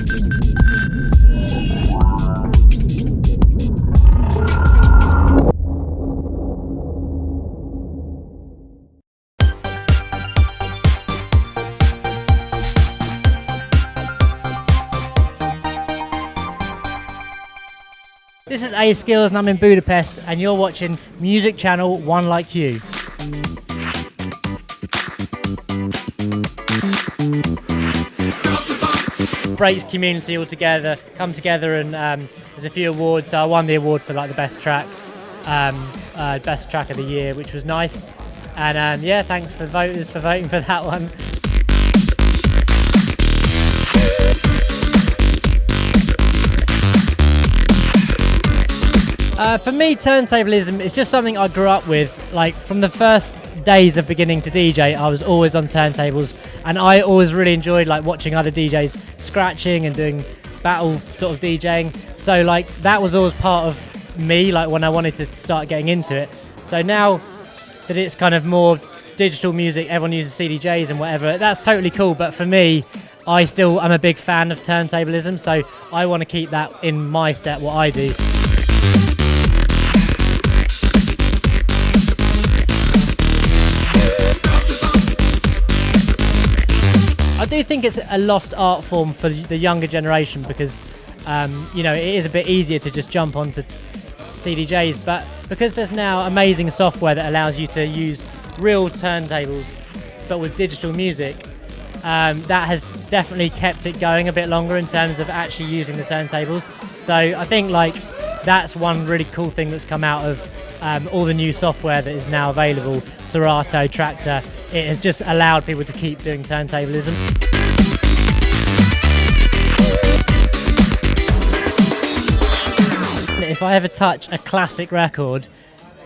This is A Skillz and I'm in Budapest and you're watching music channel One Like You. Breaks community all together, come together, and there's a few awards. So I won the award for like the best track of the year, which was nice. And yeah, thanks for voters for voting for that one. For me, turntablism is just something I grew up with. Like from the first days of beginning to DJ, I was always on turntables, and I always really enjoyed like watching other DJs scratching and doing battle sort of DJing. So like that was always part of me, like when I wanted to start getting into it. So now that it's kind of more digital music, everyone uses CDJs and whatever, that's totally cool. But for me, I'm a big fan of turntablism, so I want to keep that in my set, what I do. I do think it's a lost art form for the younger generation because, you know, it is a bit easier to just jump onto CDJs, but because there's now amazing software that allows you to use real turntables, but with digital music, that has definitely kept it going a bit longer in terms of actually using the turntables. So I think like that's one really cool thing that's come out of all the new software that is now available, Serato, Trackje. It has just allowed people to keep doing turntablism. If I ever touch a classic record,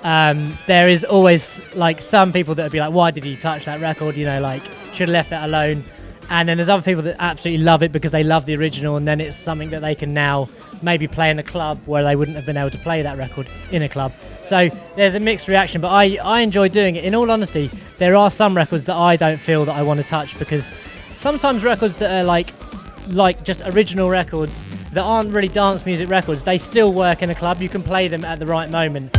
there is always like some people that would be like, why did you touch that record? You know, like, should have left that alone. And then there's other people that absolutely love it because they love the original, and then it's something that they can now maybe play in a club where they wouldn't have been able to play that record in a club. So there's a mixed reaction, but I enjoy doing it. In all honesty, there are some records that I don't feel that I want to touch, because sometimes records that are like just original records that aren't really dance music records, they still work in a club. You can play them at the right moment.